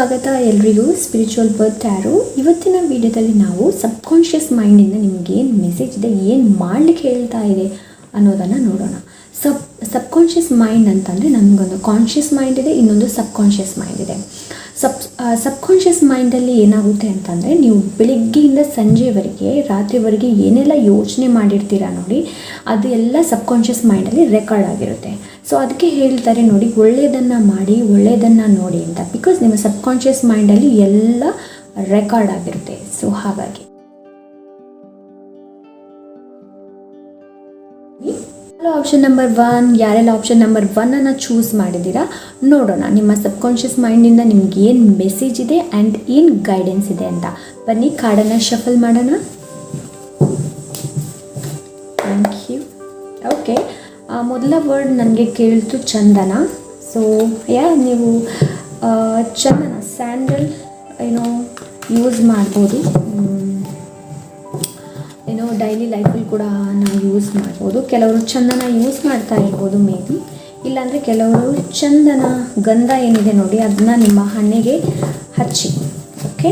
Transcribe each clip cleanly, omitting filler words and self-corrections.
ಸ್ವಾಗತ ಎಲ್ರಿಗೂ ಸ್ಪಿರಿಚುವಲ್ ಬರ್ತ್ ಟ್ಯಾರೋ. ಇವತ್ತಿನ ವಿಡಿಯೋದಲ್ಲಿ ನಾವು ಸಬ್ಕಾನ್ಷಿಯಸ್ ಮೈಂಡಿಂದ ನಿಮಗೆ ಏನು ಮೆಸೇಜ್ ಇದೆ, ಏನು ಮಾಡಲಿಕ್ಕೆ ಹೇಳ್ತಾ ಇದೆ ಅನ್ನೋದನ್ನು ನೋಡೋಣ. ಸಬ್ಕಾನ್ಷಿಯಸ್ ಮೈಂಡ್ ಅಂತಂದರೆ ನಮಗೊಂದು ಕಾನ್ಷಿಯಸ್ ಮೈಂಡ್ ಇದೆ, ಇನ್ನೊಂದು ಸಬ್ಕಾನ್ಷಿಯಸ್ ಮೈಂಡ್ ಇದೆ. ಸಬ್ಕಾನ್ಷಿಯಸ್ ಮೈಂಡಲ್ಲಿ ಏನಾಗುತ್ತೆ ಅಂತಂದರೆ, ನೀವು ಬೆಳಿಗ್ಗೆಯಿಂದ ಸಂಜೆವರೆಗೆ ರಾತ್ರಿವರೆಗೆ ಏನೆಲ್ಲ ಯೋಚನೆ ಮಾಡಿರ್ತೀರ ನೋಡಿ, ಅದು ಎಲ್ಲ ಸಬ್ಕಾನ್ಷಿಯಸ್ ಮೈಂಡಲ್ಲಿ ರೆಕಾರ್ಡ್ ಆಗಿರುತ್ತೆ. ಸೊ ಅದಕ್ಕೆ ಹೇಳ್ತಾರೆ ನೋಡಿ, ಒಳ್ಳೆಯದನ್ನು ಮಾಡಿ ಒಳ್ಳೆಯದನ್ನು ನೋಡಿ ಅಂತ. ಬಿಕಾಸ್ ನಿಮ್ಮ ಸಬ್ಕಾನ್ಷಿಯಸ್ ಮೈಂಡಲ್ಲಿ ಎಲ್ಲ ರೆಕಾರ್ಡ್ ಆಗಿರುತ್ತೆ. ಸೊ ಹಾಗಾಗಿ ಆಪ್ಷನ್ ನಂಬರ್ 1, ಯಾರೆಲ್ಲ ಆಪ್ಷನ್ ನಂಬರ್ 1 ಚೂಸ್ ಮಾಡಿದ್ದೀರಾ ನೋಡೋಣ. ನಿಮ್ಮ ಸಬ್ಕಾನ್ಷಿಯಸ್ ಮೈಂಡಿಂದ ನಿಮ್ಗೆ ಏನು ಮೆಸೇಜ್ ಇದೆ ಆ್ಯಂಡ್ ಏನು ಗೈಡೆನ್ಸ್ ಇದೆ ಅಂತ. ಬನ್ನಿ ಕಾರ್ಡನ್ನು ಶಫಲ್ ಮಾಡೋಣ. Thank you. ಓಕೆ, ಮೊದಲ ವರ್ಡ್ ನನಗೆ ಕೇಳ್ತು ಚಂದನ. ಸೊ ನೀವು ಚಂದನ ಸ್ಯಾಂಡಲ್ ಯೂಸ್ ಮಾಡ್ಬೋದು, ಡೈಲಿ ಲೈಫಲ್ಲಿ ಕೂಡ ನಾವು ಯೂಸ್ ಮಾಡ್ಬೋದು. ಕೆಲವರು ಚಂದನ ಯೂಸ್ ಮಾಡ್ತಾ ಇರ್ಬೋದು ಮೇ ಬಿ, ಇಲ್ಲಾಂದರೆ ಕೆಲವರು ಚಂದನ ಗಂಧ ಏನಿದೆ ನೋಡಿ ಅದನ್ನ ನಿಮ್ಮ ಹಣೆಗೆ ಹಚ್ಚಿ. Okay,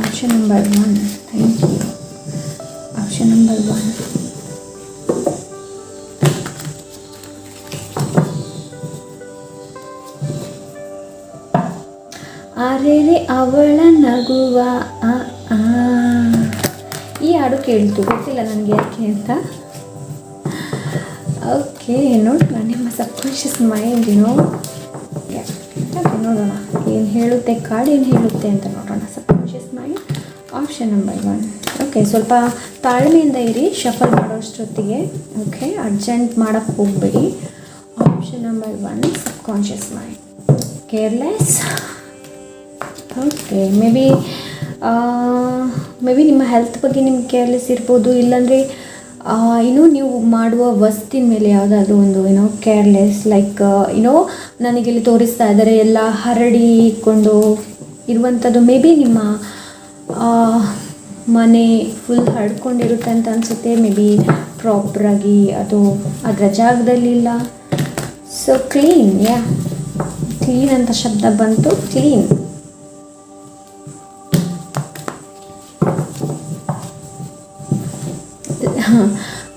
option number 1. Thank you. Option number 1. ಅರೆರೆ ಅವಳ ನಗುವ ಈ ಹಾಡು ಕೇಳ್ತು, ಗೊತ್ತಿಲ್ಲ ನನಗೆ ಯಾಕೆ ಅಂತ. ಓಕೆ, ನೋಡೋಣ ನಿಮ್ಮ ಸಬ್ಕಾನ್ಷಿಯಸ್ ಮೈಂಡ್ ನೋಡೋಣ ಏನು ಹೇಳುತ್ತೆ, ಕಾರ್ಡ್ ಏನು ಹೇಳುತ್ತೆ ಅಂತ ನೋಡೋಣ. Subconscious mind option number 1. Okay, ಸ್ವಲ್ಪ ತಾಳ್ಮೆಯಿಂದ ಇರಿ ಶಫಲ್ ಮಾಡೋಷ್ಟೊತ್ತಿಗೆ. ಓಕೆ, ಅರ್ಜೆಂಟ್ ಮಾಡೋಕ್ಕೆ ಹೋಗಬೇಡಿ. Option number 1 subconscious mind. Careless. Okay, may be ನಿಮ್ಮ ಹೆಲ್ತ್ ಬಗ್ಗೆ ನಿಮ್ಗೆ ಕೇರ್ಲೆಸ್ ಇರ್ಬೋದು, ಇಲ್ಲಾಂದರೆ ನೀವು ಮಾಡುವ ವಸ್ತಿನ ಮೇಲೆ ಯಾವುದಾದ್ರೂ ಒಂದು ಕೇರ್ಲೆಸ್. ಲೈಕ್ ನನಗಿಲ್ಲಿ ತೋರಿಸ್ತಾ ಇದ್ದಾರೆ ಎಲ್ಲ ಹರಡಿಕೊಂಡು ಇರುವಂಥದ್ದು. ಮೇ ಬಿ ನಿಮ್ಮ ಮನೆ ಫುಲ್ ಹರಡ್ಕೊಂಡಿರುತ್ತೆ ಅಂತ ಅನಿಸುತ್ತೆ. ಮೇ ಬಿ ಪ್ರಾಪರಾಗಿ ಅದು ಅದರ ಜಾಗದಲ್ಲಿಲ್ಲ. ಸೊ ಕ್ಲೀನ್, ಕ್ಲೀನ್ ಅಂತ ಶಬ್ದ ಬಂತು, ಕ್ಲೀನ್.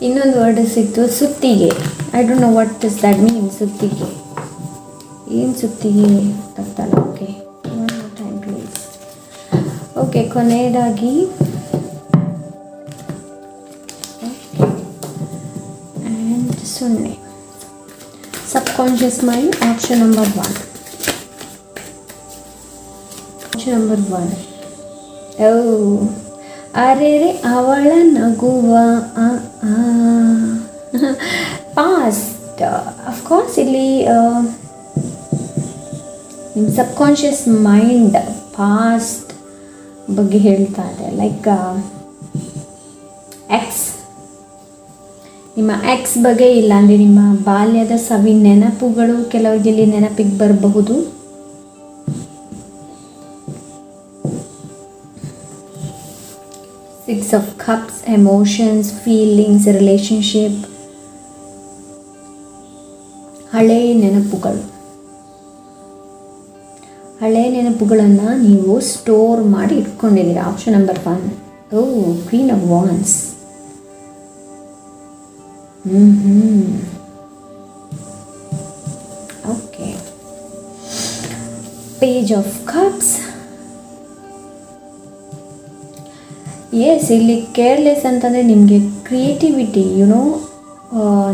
ಇನ್ನೊಂದು ವರ್ಡ್ ಸಿಕ್ತು, ಸುತ್ತಿಗೆ. I don't know what is that mean. ಸುತ್ತಿಗೆ ಏನು ಸುತ್ತಿಗೆ ಗೊತ್ತಲ್ಲ. Okay, one more time please. Okay, ಕೊನೆಯದಾಗಿ and 0. Subconscious mind option number 1. Option number 1. ಅರೆರೆ ಅವಳ ನಗುವ ಪಾಸ್ಟ್. ಅಫ್ಕೋರ್ಸ್ ಇಲ್ಲಿ ನಿಮ್ಮ ಸಬ್ಕಾನ್ಷಿಯಸ್ ಮೈಂಡ್ ಪಾಸ್ಟ್ ಬಗ್ಗೆ ಹೇಳ್ತಾ ಇದೆ. ಲೈಕ್ ಎಕ್ಸ್, ನಿಮ್ಮ ಎಕ್ಸ್ ಬಗ್ಗೆ, ಇಲ್ಲಾಂದರೆ ನಿಮ್ಮ ಬಾಲ್ಯದ ಸವಿ ನೆನಪುಗಳು ಕೆಲವರಿಗೆ ಇಲ್ಲಿ ನೆನಪಿಗೆ ಬರಬಹುದು. Six of Cups, emotions, feelings, relationship, ಹಳೆ ನೆನಪುಗಳನ್ನು ನೀವು ಸ್ಟೋರ್ ಮಾಡಿ ಇಟ್ಕೊಂಡಿದ್ದೀರಾ. Option number 1. Queen of wands. Okay, page of cups. Yes, ಇಲ್ಲಿ ಕೇರ್ಲೆಸ್ ಅಂತಂದರೆ ನಿಮಗೆ ಕ್ರಿಯೇಟಿವಿಟಿ,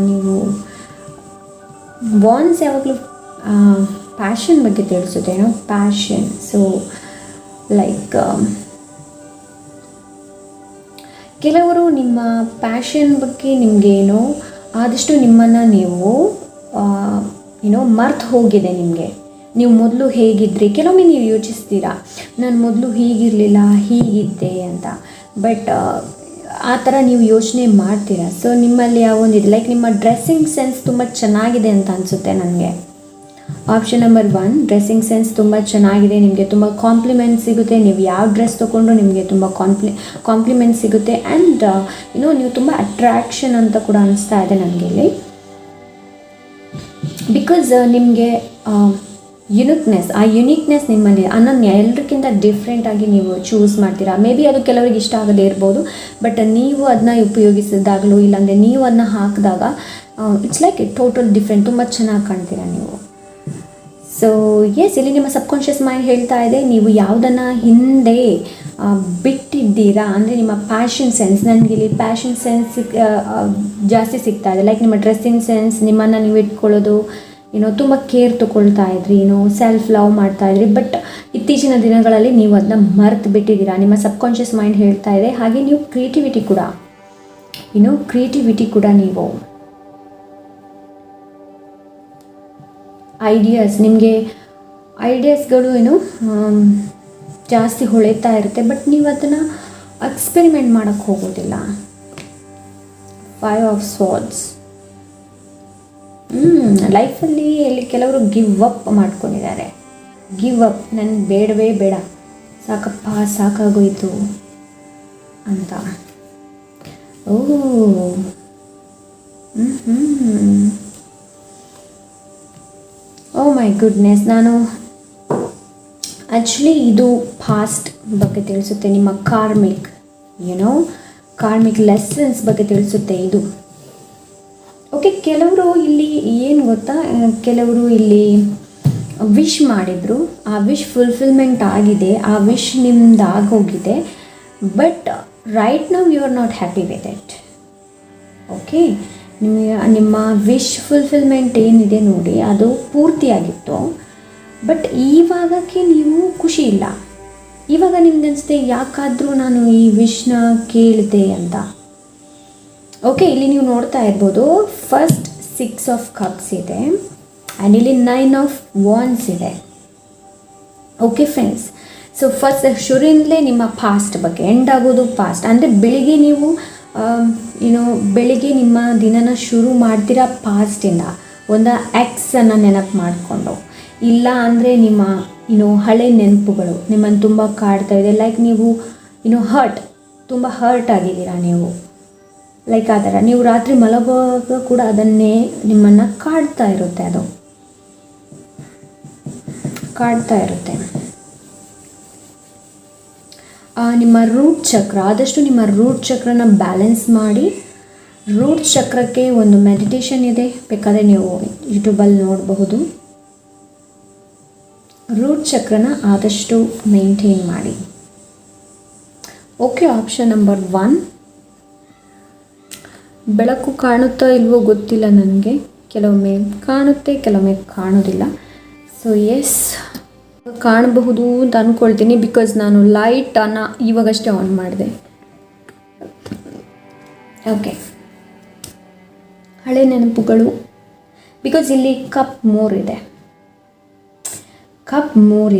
ನೀವು ವಾನ್ಸ್ ಯಾವಾಗಲೂ ಪ್ಯಾಷನ್ ಬಗ್ಗೆ ತಿಳಿಸುತ್ತೆ, ಪ್ಯಾಷನ್. ಸೊ ಲೈಕ್ ಕೆಲವರು ನಿಮ್ಮ ಪ್ಯಾಷನ್ ಬಗ್ಗೆ ನಿಮಗೇನೋ ಆದಷ್ಟು ನಿಮ್ಮನ್ನು ನೀವು ಮರ್ತು ಹೋಗಿದೆ ನಿಮಗೆ. ನೀವು ಮೊದಲು ಹೇಗಿದ್ರಿ, ಕೆಲವೊಮ್ಮೆ ನೀವು ಯೋಚಿಸ್ತೀರಾ ನಾನು ಮೊದಲು ಹೀಗಿರಲಿಲ್ಲ ಹೀಗಿದ್ದೆ ಅಂತ. ಬಟ್ ಆ ಥರ ನೀವು ಯೋಚನೆ ಮಾಡ್ತೀರಾ. ಸೊ ನಿಮ್ಮಲ್ಲಿ ಯಾವೊಂದಿದೆ, ಲೈಕ್ ನಿಮ್ಮ ಡ್ರೆಸ್ಸಿಂಗ್ ಸೆನ್ಸ್ ತುಂಬ ಚೆನ್ನಾಗಿದೆ ಅಂತ ಅನಿಸುತ್ತೆ ನನಗೆ. ಆಪ್ಷನ್ ನಂಬರ್ 1 ಡ್ರೆಸ್ಸಿಂಗ್ ಸೆನ್ಸ್ ತುಂಬ ಚೆನ್ನಾಗಿದೆ, ನಿಮಗೆ ತುಂಬ ಕಾಂಪ್ಲಿಮೆಂಟ್ ಸಿಗುತ್ತೆ. ನೀವು ಯಾವ ಡ್ರೆಸ್ ತೊಗೊಂಡ್ರು ನಿಮಗೆ ತುಂಬ ಕಾಂಪ್ಲಿಮೆಂಟ್ ಸಿಗುತ್ತೆ. ಆ್ಯಂಡ್ ನೀವು ತುಂಬ ಅಟ್ರಾಕ್ಷನ್ ಅಂತ ಕೂಡ ಅನಿಸ್ತಾ ಇದೆ ನನಗೆ ಇಲ್ಲಿ. ಬಿಕಾಸ್ ನಿಮಗೆ ಆ ಯುನಿಕ್ನೆಸ್ ನಿಮ್ಮಲ್ಲಿ ಅನ್ನೋದನ್ನ ಎಲ್ಲರಿಗಿಂತ ಡಿಫ್ರೆಂಟಾಗಿ ನೀವು ಚೂಸ್ ಮಾಡ್ತೀರಾ. ಮೇ ಬಿ ಅದು ಕೆಲವರಿಗೆ ಇಷ್ಟ ಆಗದೇ ಇರ್ಬೋದು, ಬಟ್ ನೀವು ಅದನ್ನ ಉಪಯೋಗಿಸಿದಾಗಲೂ ಇಲ್ಲಾಂದರೆ ನೀವು ಅದನ್ನ ಹಾಕಿದಾಗ ಇಟ್ಸ್ ಲೈಕ್ ಟೋಟಲ್ ಡಿಫ್ರೆಂಟ್, ತುಂಬ ಚೆನ್ನಾಗಿ ಕಾಣ್ತೀರಾ ನೀವು. ಸೊ ಎಸ್, ಇಲ್ಲಿ ನಿಮ್ಮ ಸಬ್ಕಾನ್ಷಿಯಸ್ ಮೈಂಡ್ ಹೇಳ್ತಾ ಇದೆ ನೀವು ಯಾವುದನ್ನು ಹಿಂದೆ ಬಿಟ್ಟಿದ್ದೀರಾ, ಅಂದರೆ ನಿಮ್ಮ ಪ್ಯಾಷನ್ ಸೆನ್ಸ್. ನನಗೆ ಇಲ್ಲಿ ಪ್ಯಾಷನ್ ಸೆನ್ಸ್ ಜಾಸ್ತಿ ಸಿಗ್ತಾ ಇದೆ. ಲೈಕ್ ನಿಮ್ಮ ಡ್ರೆಸ್ಸಿಂಗ್ ಸೆನ್ಸ್, ನಿಮ್ಮನ್ನು ನೀವು ಇಟ್ಕೊಳ್ಳೋದು, ತುಂಬ ಕೇರ್ ತೊಗೊಳ್ತಾ ಇದ್ರಿ, ಸೆಲ್ಫ್ ಲವ್ ಮಾಡ್ತಾಯಿದ್ರಿ. ಬಟ್ ಇತ್ತೀಚಿನ ದಿನಗಳಲ್ಲಿ ನೀವು ಅದನ್ನ ಮರೆತು ಬಿಟ್ಟಿದ್ದೀರಾ, ನಿಮ್ಮ ಸಬ್ಕಾನ್ಷಿಯಸ್ ಮೈಂಡ್ ಹೇಳ್ತಾ ಇದೆ. ಹಾಗೆ ನೀವು ಕ್ರಿಯೇಟಿವಿಟಿ ಕೂಡ ನೀವು ನಿಮಗೆ ಐಡಿಯಾಸ್ಗಳು ಜಾಸ್ತಿ ಹೊಳೆತಾ ಇರುತ್ತೆ, ಬಟ್ ನೀವು ಅದನ್ನು ಎಕ್ಸ್ಪೆರಿಮೆಂಟ್ ಮಾಡೋಕ್ಕೆ ಹೋಗೋದಿಲ್ಲ. 5 of Swords. ಲೈಫಲ್ಲಿ ಇಲ್ಲಿ ಕೆಲವರು ಗಿವ್ ಅಪ್ ಮಾಡ್ಕೊಂಡಿದ್ದಾರೆ. ನನಗೆ ಬೇಡವೇ ಬೇಡ, ಸಾಕಪ್ಪ ಸಾಕಾಗೋಯ್ತು ಅಂತ. ಓ ಮೈ ಗುಡ್ನೆಸ್, ನಾನು ಆ್ಯಕ್ಚುಲಿ ಇದು ಪಾಸ್ಟ್ ಬಗ್ಗೆ ತಿಳಿಸುತ್ತೆ, ನಿಮ್ಮ ಕಾರ್ಮಿಕ್ ಲೆಸನ್ಸ್ ಬಗ್ಗೆ ತಿಳಿಸುತ್ತೆ ಇದು. ಓಕೆ, ಕೆಲವರು ಇಲ್ಲಿ ಏನು ಗೊತ್ತಾ, ಕೆಲವರು ಇಲ್ಲಿ ವಿಶ್ ಮಾಡಿದರು, ಆ ವಿಶ್ ಫುಲ್ಫಿಲ್ಮೆಂಟ್ ಆಗಿದೆ, ಆ ವಿಶ್ ನಿಮ್ದು ಆಗೋಗಿದೆ. But right now you are not happy with it. Okay, ನಿಮ್ಮ ವಿಶ್ ಫುಲ್ಫಿಲ್ಮೆಂಟ್ ಏನಿದೆ ನೋಡಿ, ಅದು ಪೂರ್ತಿಯಾಗಿತ್ತು. ಬಟ್ ಇವಾಗಕ್ಕೆ ನೀವು ಖುಷಿ ಇಲ್ಲ. ಇವಾಗ ನಿಮ್ಗೆ ಅನಿಸುತ್ತೆ ಯಾಕಾದರೂ ನಾನು ಈ ವಿಶ್ನ ಕೇಳಿದೆ ಅಂತ. ಓಕೆ, ಇಲ್ಲಿ ನೀವು ನೋಡ್ತಾ ಇರ್ಬೋದು, ಫಸ್ಟ್ 6 of Cups ಇದೆ ಆ್ಯಂಡ್ ಇಲ್ಲಿ 9 of Wands ಇದೆ. ಓಕೆ ಫ್ರೆಂಡ್ಸ್, ಸೊ ಫಸ್ಟ್ ಶುರುವಿಂದಲೇ ನಿಮ್ಮ ಪಾಸ್ಟ್ ಬಗ್ಗೆ, ಎಂಡ್ ಆಗೋದು ಪಾಸ್ಟ್. ಅಂದರೆ ಬೆಳಿಗ್ಗೆ ನೀವು ಬೆಳಿಗ್ಗೆ ನಿಮ್ಮ ದಿನನ ಶುರು ಮಾಡ್ತೀರಾ ಪಾಸ್ಟಿಂದ, ಒಂದು ಎಕ್ಸನ್ನು ನೆನಪು ಮಾಡಿಕೊಂಡು. ಇಲ್ಲ ಅಂದರೆ ನಿಮ್ಮ ಹಳೆ ನೆನಪುಗಳು ನಿಮ್ಮನ್ನು ತುಂಬ ಕಾಡ್ತಾ ಇದೆ. ಲೈಕ್ ನೀವು ತುಂಬ ಹರ್ಟ್ ಆಗಿದ್ದೀರಾ ನೀವು. ಲೈಕ್ ಆ ಥರ ನೀವು ರಾತ್ರಿ ಮಲಗುವಾಗ ಕೂಡ ಅದನ್ನೇ ನಿಮ್ಮನ್ನು ಕಾಡ್ತಾ ಇರುತ್ತೆ. ನಿಮ್ಮ ರೂಟ್ ಚಕ್ರ, ಆದಷ್ಟು ನಿಮ್ಮ ರೂಟ್ ಚಕ್ರನ ಬ್ಯಾಲೆನ್ಸ್ ಮಾಡಿ. ರೂಟ್ ಚಕ್ರಕ್ಕೆ ಒಂದು ಮೆಡಿಟೇಷನ್ ಇದೆ, ಬೇಕಾದರೆ ನೀವು ಯೂಟ್ಯೂಬಲ್ಲಿ ನೋಡಬಹುದು. ರೂಟ್ ಚಕ್ರನ ಆದಷ್ಟು ಮೇಂಟೈನ್ ಮಾಡಿ. Okay, option number 1. ಬೆಳಕು ಕಾಣುತ್ತಾ ಇಲ್ವೋ ಗೊತ್ತಿಲ್ಲ ನನಗೆ, ಕೆಲವೊಮ್ಮೆ ಕಾಣುತ್ತೆ ಕೆಲವೊಮ್ಮೆ ಕಾಣೋದಿಲ್ಲ. ಸೊ ಎಸ್, ಕಾಣಬಹುದು ಅಂತ ಅಂದ್ಕೊಳ್ತೀನಿ, ಬಿಕಾಸ್ ನಾನು ಲೈಟನ್ನು ಇವಾಗಷ್ಟೇ ಆನ್ ಮಾಡಿದೆ. ಓಕೆ, ಹಳೆ ನೆನಪುಗಳು, ಬಿಕಾಸ್ ಇಲ್ಲಿ ಕಪ್ 3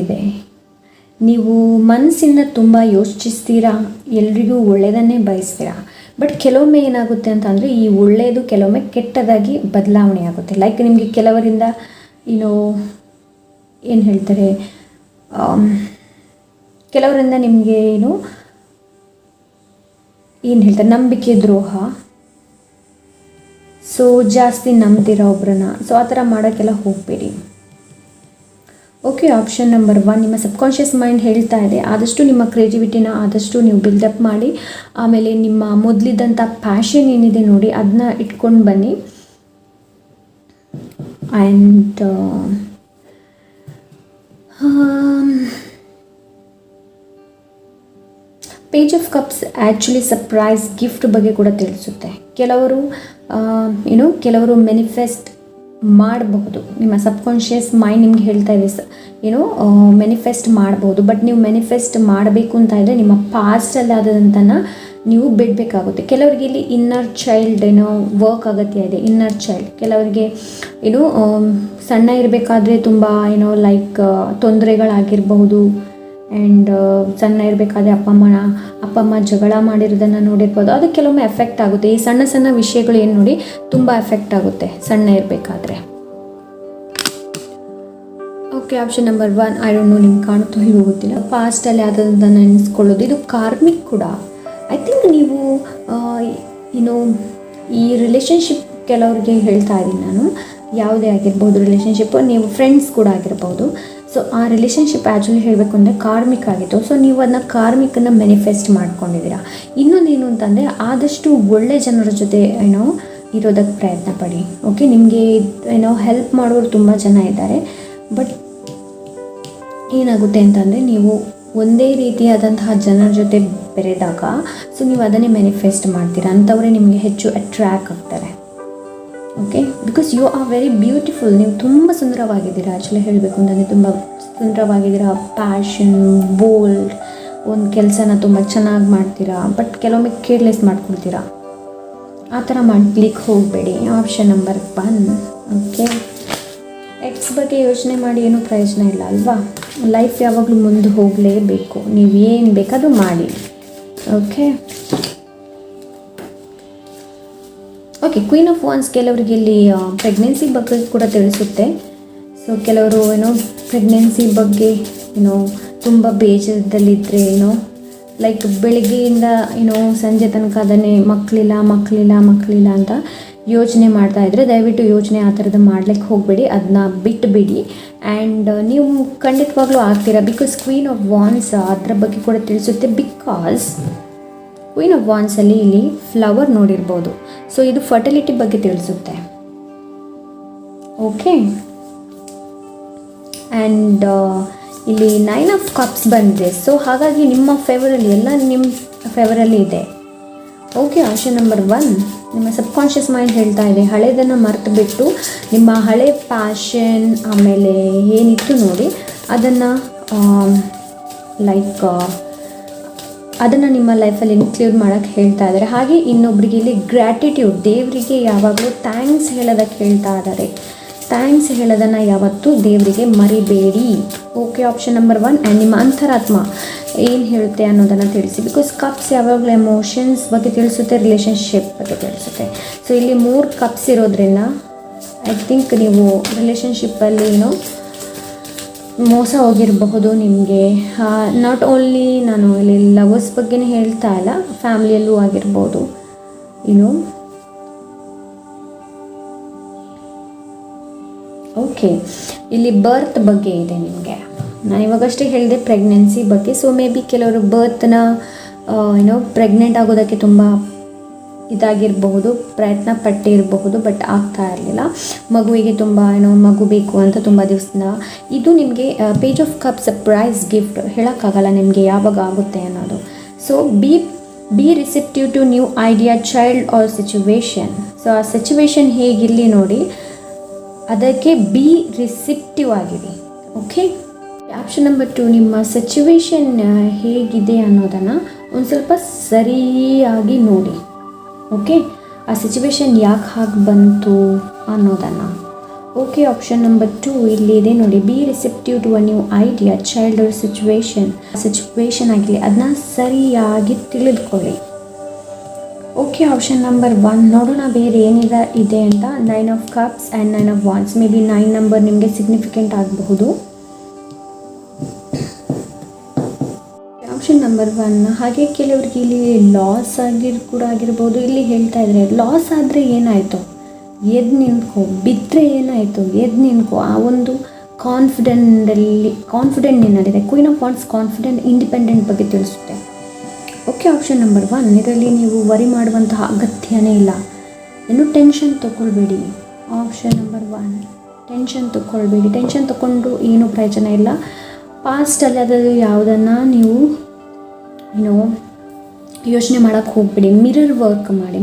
ಇದೆ. ನೀವು ಮನಸ್ಸಿಂದ ತುಂಬ ಯೋಚಿಸ್ತೀರಾ, ಎಲ್ರಿಗೂ ಒಳ್ಳೆಯದನ್ನೇ ಬಯಸ್ತೀರಾ. ಬಟ್ ಕೆಲವೊಮ್ಮೆ ಏನಾಗುತ್ತೆ ಅಂತ ಅಂದರೆ, ಈ ಒಳ್ಳೆಯದು ಕೆಲವೊಮ್ಮೆ ಕೆಟ್ಟದಾಗಿ ಬದಲಾವಣೆ ಆಗುತ್ತೆ. ಲೈಕ್ ನಿಮಗೆ ಕೆಲವರಿಂದ ಏನು ಹೇಳ್ತಾರೆ, ಕೆಲವರಿಂದ ನಿಮಗೆ ಏನು ಹೇಳ್ತಾರೆ, ನಂಬಿಕೆ ದ್ರೋಹ. ಸೊ ಜಾಸ್ತಿ ನಂಬ್ತೀರಾ ಒಬ್ರನ್ನ, ಸೊ ಆ ಥರ ಮಾಡೋಕ್ಕೆಲ್ಲ ಹೋಗಬೇಡಿ. ಓಕೆ, ಆಪ್ಷನ್ ನಂಬರ್ 1, ನಿಮ್ಮ ಸಬ್ಕಾನ್ಷಿಯಸ್ ಮೈಂಡ್ ಹೇಳ್ತಾ ಇದೆ ಆದಷ್ಟು ನಿಮ್ಮ ಕ್ರಿಯೇಟಿವಿಟಿನ ಆದಷ್ಟು ನೀವು ಬಿಲ್ಡಪ್ ಮಾಡಿ. ಆಮೇಲೆ ನಿಮ್ಮ ಮೊದಲಿದ್ದಂಥ ಪ್ಯಾಷನ್ ಏನಿದೆ ನೋಡಿ, ಅದನ್ನ ಇಟ್ಕೊಂಡು ಬನ್ನಿ. And page of cups actually surprise gift ಬಗ್ಗೆ ಕೂಡ ತಿಳಿಸುತ್ತೆ. ಕೆಲವರು ಮೆನಿಫೆಸ್ಟ್ ಮಾಡಬಹುದು. ನಿಮ್ಮ ಸಬ್ಕಾನ್ಷಿಯಸ್ ಮೈಂಡ್ ನಿಮ್ಗೆ ಹೇಳ್ತಾ ಇದೆ ಮೆನಿಫೆಸ್ಟ್ ಮಾಡಬಹುದು. ಬಟ್ ನೀವು ಮೆನಿಫೆಸ್ಟ್ ಮಾಡಬೇಕು ಅಂತ ಇದ್ದರೆ ನಿಮ್ಮ ಪಾಸ್ಟಲ್ಲಿ ಆದಂತನ ನೀವು ಬಿಡಬೇಕಾಗುತ್ತೆ. ಕೆಲವರಿಗೆ ಇಲ್ಲಿ ಇನ್ನರ್ ಚೈಲ್ಡ್ ವರ್ಕ್ ಅಗತ್ಯ ಇದೆ. ಇನ್ನರ್ ಚೈಲ್ಡ್ ಕೆಲವರಿಗೆ ಸಣ್ಣ ಇರಬೇಕಾದ್ರೆ ತುಂಬ ಲೈಕ್ ತೊಂದರೆಗಳಾಗಿರಬಹುದು. ಆ್ಯಂಡ್ ಸಣ್ಣ ಇರಬೇಕಾದ್ರೆ ಅಪ್ಪ ಅಮ್ಮ ಜಗಳ ಮಾಡಿರೋದನ್ನು ನೋಡಿರ್ಬೋದು. ಅದು ಕೆಲವೊಮ್ಮೆ ಎಫೆಕ್ಟ್ ಆಗುತ್ತೆ. ಈ ಸಣ್ಣ ಸಣ್ಣ ವಿಷಯಗಳು ಏನು ನೋಡಿ ತುಂಬ ಎಫೆಕ್ಟ್ ಆಗುತ್ತೆ ಸಣ್ಣ ಇರಬೇಕಾದ್ರೆ. Okay, option number 1, I don't no ನಿಮ್ಗೆ ಕಾಣುತ್ತೋ ಹೇಗೋ ಗೊತ್ತಿಲ್ಲ. ಪಾಸ್ಟಲ್ಲಿ ಯಾವುದನ್ನು ನೆನೆಸ್ಕೊಳ್ಳೋದು, ಇದು ಕಾರ್ಮಿಕ್ ಕೂಡ. ಐ ಥಿಂಕ್ ನೀವು ಈ ರಿಲೇಷನ್ಶಿಪ್ ಕೆಲವ್ರಿಗೆ ಹೇಳ್ತಾ ಇದ್ದೀನಿ ನಾನು, ಯಾವುದೇ ಆಗಿರ್ಬೋದು ರಿಲೇಷನ್ಶಿಪ್ಪು, ನೀವು ಫ್ರೆಂಡ್ಸ್ ಕೂಡ ಆಗಿರ್ಬೋದು. ಸೊ ಆ ರಿಲೇಷನ್ಶಿಪ್ ಆ್ಯಕ್ಚುಲಿ ಹೇಳಬೇಕು ಅಂದರೆ ಕಾರ್ಮಿಕ್ ಆಗಿತ್ತು. ಸೊ ನೀವು ಅದನ್ನ ಕಾರ್ಮಿಕನ್ನು ಮ್ಯಾನಿಫೆಸ್ಟ್ ಮಾಡ್ಕೊಂಡಿದ್ದೀರಾ. ಇನ್ನೊಂದೇನು ಅಂತಂದರೆ, ಆದಷ್ಟು ಒಳ್ಳೆ ಜನರ ಜೊತೆ ಇರೋದಕ್ಕೆ ಪ್ರಯತ್ನ ಪಡಿ. ಓಕೆ, ನಿಮಗೆ ಹೆಲ್ಪ್ ಮಾಡೋರು ತುಂಬ ಜನ ಇದ್ದಾರೆ. ಬಟ್ ಏನಾಗುತ್ತೆ ಅಂತಂದರೆ, ನೀವು ಒಂದೇ ರೀತಿಯಾದಂತಹ ಜನರ ಜೊತೆ ಬೆರೆದಾಗ ಸೊ ನೀವು ಅದನ್ನೇ ಮ್ಯಾನಿಫೆಸ್ಟ್ ಮಾಡ್ತೀರಾ. ಅಂಥವರೇ ನಿಮಗೆ ಹೆಚ್ಚು ಅಟ್ರ್ಯಾಕ್ಟ್ ಆಗ್ತಾರೆ. Okay, because you are very beautiful. ನೀವು ತುಂಬ ಸುಂದರವಾಗಿದ್ದೀರಾ. ಆ್ಯಕ್ಚುಲಿ ಹೇಳಬೇಕು ಅಂತಂದರೆ ತುಂಬ ಸುಂದರವಾಗಿದ್ದೀರಾ. ಪ್ಯಾಷನ್, ಬೋಲ್ಡ್, ಒಂದು ಕೆಲಸನ ತುಂಬ ಚೆನ್ನಾಗಿ ಮಾಡ್ತೀರಾ. ಬಟ್ ಕೆಲವೊಮ್ಮೆ ಕೇರ್ಲೆಸ್ ಮಾಡ್ಕೊಳ್ತೀರಾ. ಆ ಥರ ಮಾಡ್ಲಿಕ್ಕೆ ಹೋಗಬೇಡಿ. Option number 1. ಓಕೆ, ಎಕ್ಸ್ ಬಗ್ಗೆ ಯೋಚನೆ ಮಾಡಿ ಏನೂ ಪ್ರಯೋಜನ ಇಲ್ಲ ಅಲ್ವಾ. ಲೈಫ್ ಯಾವಾಗಲೂ ಮುಂದೆ ಹೋಗಲೇಬೇಕು. ನೀವು ಏನು ಬೇಕಾದರೂ ಮಾಡಿ. ಓಕೆ ಓಕೆ, ಕ್ವೀನ್ ಆಫ್ ವಾನ್ಸ್ ಕೆಲವರಿಗೆ ಇಲ್ಲಿ ಪ್ರೆಗ್ನೆನ್ಸಿ ಬಗ್ಗೆ ಕೂಡ ತಿಳಿಸುತ್ತೆ. ಸೊ ಕೆಲವರು ಪ್ರೆಗ್ನೆನ್ಸಿ ಬಗ್ಗೆ ತುಂಬ ಬೇಜಾರದಲ್ಲಿದ್ದರೆ ಲೈಕ್ ಬೆಳಗ್ಗೆಯಿಂದ ಸಂಜೆ ತನಕ ಅದನ್ನೇ ಮಕ್ಕಳಿಲ್ಲ ಅಂತ ಯೋಚನೆ ಮಾಡ್ತಾ ಇದ್ದರೆ ದಯವಿಟ್ಟು ಯೋಚನೆ ಆ ಥರದ್ದು ಮಾಡ್ಲಿಕ್ಕೆ ಹೋಗಬೇಡಿ. ಅದನ್ನ ಬಿಟ್ಟುಬಿಡಿ. ಆ್ಯಂಡ್ ನೀವು ಖಂಡಿತವಾಗ್ಲೂ ಆಗ್ತೀರಾ. ಬಿಕಾಸ್ ಕ್ವೀನ್ ಆಫ್ ವಾನ್ಸ್ ಅದರ ಬಗ್ಗೆ ಕೂಡ ತಿಳಿಸುತ್ತೆ. ಬಿಕಾಸ್ ಕ್ವೀನ್ ಆಫ್ ವಾನ್ಸಲ್ಲಿ ಇಲ್ಲಿ ಫ್ಲವರ್ ನೋಡಿರ್ಬೋದು. ಸೊ ಇದು ಫರ್ಟಿಲಿಟಿ ಬಗ್ಗೆ ತಿಳಿಸುತ್ತೆ. ಓಕೆ, ಆ್ಯಂಡ್ ಇಲ್ಲಿ 9 ಆಫ್ ಕಪ್ಸ್ ಬಂದಿದೆ. ಸೊ ಹಾಗಾಗಿ ನಿಮ್ಮ ಫೇವರಲ್ಲಿ ಎಲ್ಲ ನಿಮ್ಮ ಫೇವರಲ್ಲಿ ಇದೆ. ಓಕೆ, ಆಪ್ಷನ್ ನಂಬರ್ 1, ನಿಮ್ಮ ಸಬ್ಕಾನ್ಷಿಯಸ್ ಮೈಂಡ್ ಹೇಳ್ತಾ ಇದೆ, ಹಳೆಯದನ್ನು ಮರೆತು ಬಿಟ್ಟು ನಿಮ್ಮ ಹಳೆ ಪ್ಯಾಷನ್ ಆಮೇಲೆ ಏನಿತ್ತು ನೋಡಿ ಅದನ್ನು ಅದನ್ನು ನಿಮ್ಮ ಲೈಫಲ್ಲಿ ಇನ್ಕ್ಲೂಡ್ ಮಾಡೋಕ್ಕೆ ಹೇಳ್ತಾ ಇದ್ದಾರೆ. ಹಾಗೆ ಇನ್ನೊಬ್ಬರಿಗೆ ಇಲ್ಲಿ ಗ್ರ್ಯಾಟಿಟ್ಯೂಡ್, ದೇವರಿಗೆ ಯಾವಾಗಲೂ ಥ್ಯಾಂಕ್ಸ್ ಹೇಳೋದಕ್ಕೆ ಹೇಳ್ತಾ ಇದ್ದಾರೆ. ಥ್ಯಾಂಕ್ಸ್ ಹೇಳೋದನ್ನು ಯಾವತ್ತೂ ದೇವರಿಗೆ ಮರಿಬೇಡಿ. Okay, option number 1. ಆ್ಯಂಡ್ ನಿಮ್ಮ ಅಂತರಾತ್ಮ ಏನು ಹೇಳುತ್ತೆ ಅನ್ನೋದನ್ನು ತಿಳಿಸಿ. ಬಿಕಾಸ್ ಕಪ್ಸ್ ಯಾವಾಗಲೂ ಎಮೋಷನ್ಸ್ ಬಗ್ಗೆ ತಿಳಿಸುತ್ತೆ, ರಿಲೇಷನ್ಶಿಪ್ ಬಗ್ಗೆ ತಿಳಿಸುತ್ತೆ. ಸೊ ಇಲ್ಲಿ 3 ಕಪ್ಸ್ ಇರೋದ್ರಿಂದ ಐ ಥಿಂಕ್ ನೀವು ರಿಲೇಷನ್ಶಿಪ್ಪಲ್ಲಿ ಮೋಸ ಹೋಗಿರಬಹುದು ನಿಮಗೆ. ನಾಟ್ ಓನ್ಲಿ ನಾನು ಇಲ್ಲಿ ಲವರ್ಸ್ ಬಗ್ಗೆನೇ ಹೇಳ್ತಾ ಇಲ್ಲ, ಫ್ಯಾಮಿಲಿಯಲ್ಲೂ ಆಗಿರ್ಬೋದು. ಓಕೆ, ಇಲ್ಲಿ ಬರ್ತ್ ಬಗ್ಗೆ ಇದೆ ನಿಮಗೆ. ನಾನು ಇವಾಗಷ್ಟೇ ಹೇಳಿದೆ ಪ್ರೆಗ್ನೆನ್ಸಿ ಬಗ್ಗೆ. ಸೊ ಮೇ ಬಿ ಕೆಲವರು ಬರ್ತ್ನ ಪ್ರೆಗ್ನೆಂಟ್ ಆಗೋದಕ್ಕೆ ತುಂಬ ಇದಾಗಿರಬಹುದು, ಪ್ರಯತ್ನ ಪಟ್ಟಿರಬಹುದು, ಬಟ್ ಆಗ್ತಾ ಇರಲಿಲ್ಲ. ಮಗುವಿಗೆ ತುಂಬ ಮಗು ಬೇಕು ಅಂತ ತುಂಬ ದಿವಸದಿಂದ. ಇದು ನಿಮಗೆ page of cup surprise gift. ಹೇಳೋಕ್ಕಾಗಲ್ಲ ನಿಮಗೆ ಯಾವಾಗ ಆಗುತ್ತೆ ಅನ್ನೋದು. So be receptive to new idea, child or situation. So ಆ ಸಿಚುವೇಶನ್ ಹೇಗಿರಲಿ ನೋಡಿ, ಅದಕ್ಕೆ ಬಿ ರಿಸೆಪ್ಟಿವ್ ಆಗಿರಿ. ಓಕೆ, ಆಪ್ಷನ್ ನಂಬರ್ 2, ನಿಮ್ಮ ಸಿಚುವೇಶನ್ ಹೇಗಿದೆ ಅನ್ನೋದನ್ನು ಒಂದು ಸ್ವಲ್ಪ ಸರಿಯಾಗಿ ನೋಡಿ. ಓಕೆ, ಆ ಸಿಚುವೇಶನ್ ಯಾಕೆ ಹಾಗೆ ಬಂತು ಅನ್ನೋದನ್ನು. ಓಕೆ, ಆಪ್ಷನ್ ನಂಬರ್ 2 ಇಲ್ಲಿದೆ ನೋಡಿ. Be receptive to a new idea, child or situation ಆಗಲಿ ಅದನ್ನ ಸರಿಯಾಗಿ ತಿಳಿದುಕೊಳ್ಳಿ. ಓಕೆ, ಆಪ್ಷನ್ ನಂಬರ್ 1 ನೋಡೋಣ ಬೇರೆ ಇದೆ ಅಂತ. 9 of cups and 9 of ವಾನ್ಸ್. May be 9 number ನಿಮಗೆ ಸಿಗ್ನಿಫಿಕೆಂಟ್ ಆಗಬಹುದು. Option number 1. ಹಾಗೆ ಕೆಲವ್ರಿಗೆ ಇಲ್ಲಿ ಲಾಸ್ ಕೂಡ ಆಗಿರ್ಬೋದು. ಇಲ್ಲಿ ಹೇಳ್ತಾ ಇದ್ದಾರೆ ಲಾಸ್ ಆದರೆ ಏನಾಯಿತು, ಎದ್ದು ನಿಂತ್ಕೋ, ಬಿದ್ದರೆ ಏನಾಯಿತು, ಎದ್ದು ನಿಂತ್ಕೋ. ಆ ಒಂದು ಕಾನ್ಫಿಡೆಂಟ್ ನಿನ್ನಲ್ಲಿದೆ. Queen of wands confident, independent ಬಗ್ಗೆ ತಿಳಿಸುತ್ತೆ. Okay, option number 1. ಇದರಲ್ಲಿ ನೀವು ವರಿ ಮಾಡುವಂತಹ ಅಗತ್ಯನೇ ಇಲ್ಲ. ಟೆನ್ಷನ್ ತೊಗೊಳ್ಬೇಡಿ. ಆಪ್ಷನ್ ನಂಬರ್ 1, ಟೆನ್ಷನ್ ತೊಗೊಳ್ಬೇಡಿ. ಟೆನ್ಷನ್ ತೊಗೊಂಡು ಏನೂ ಪ್ರಯೋಜನ ಇಲ್ಲ. ಪಾಸ್ಟಲ್ಲಿ ಅದನ್ನು ಯಾವುದನ್ನು ನೀವು ಯೋಚನೆ ಮಾಡೋಕ್ಕೆ ಹೋಗ್ಬೇಡಿ. ಮಿರರ್ ವರ್ಕ್ ಮಾಡಿ.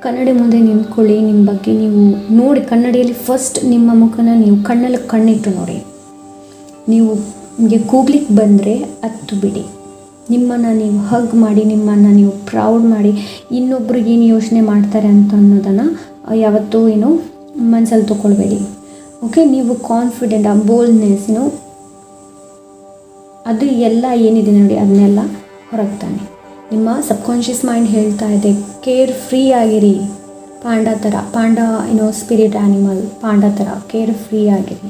ಕನ್ನಡಿ ಮುಂದೆ ನಿಂತ್ಕೊಳ್ಳಿ. ನಿಮ್ಮ ಬಗ್ಗೆ ನೀವು ನೋಡಿ, ಕನ್ನಡಿಯಲ್ಲಿ ಫಸ್ಟ್ ನಿಮ್ಮ ಮುಖನ ನೀವು ಕಣ್ಣಲ್ಲಿ ಕಣ್ಣಿಟ್ಟು ನೋಡಿ. ನಿಮಗೆ ಕೂಗ್ಲಿಕ್ಕೆ ಬಂದರೆ ಅತ್ತು ಬಿಡಿ. ನಿಮ್ಮನ್ನು ನೀವು ಹಗ್ ಮಾಡಿ, ನಿಮ್ಮನ್ನು ನೀವು ಪ್ರೌಡ್ ಮಾಡಿ. ಇನ್ನೊಬ್ರಿಗೆ ಏನು ಯೋಚನೆ ಮಾಡ್ತಾರೆ ಅಂತ ಅನ್ನೋದನ್ನು ಯಾವತ್ತೂ ಮನಸ್ಸಲ್ಲಿ ತೊಗೊಳ್ಬೇಡಿ. ಓಕೆ, ನೀವು ಕಾನ್ಫಿಡೆಂಟ್, ಆ ಬೋಲ್ಡ್ನೆಸ್ ಅದು ಎಲ್ಲ ಏನಿದೆ ನೋಡಿ ಅದನ್ನೆಲ್ಲ ಹೊರಗೆ ತಾನೆ. ನಿಮ್ಮ ಸಬ್ಕಾನ್ಷಿಯಸ್ ಮೈಂಡ್ ಹೇಳ್ತಾ ಇದೆ ಕೇರ್ ಫ್ರೀ ಆಗಿರಿ. ಪಾಂಡ ಥರ, ಸ್ಪಿರಿಟ್ ಆ್ಯನಿಮಲ್ ಪಾಂಡ ಥರ ಕೇರ್ ಫ್ರೀ ಆಗಿರಿ.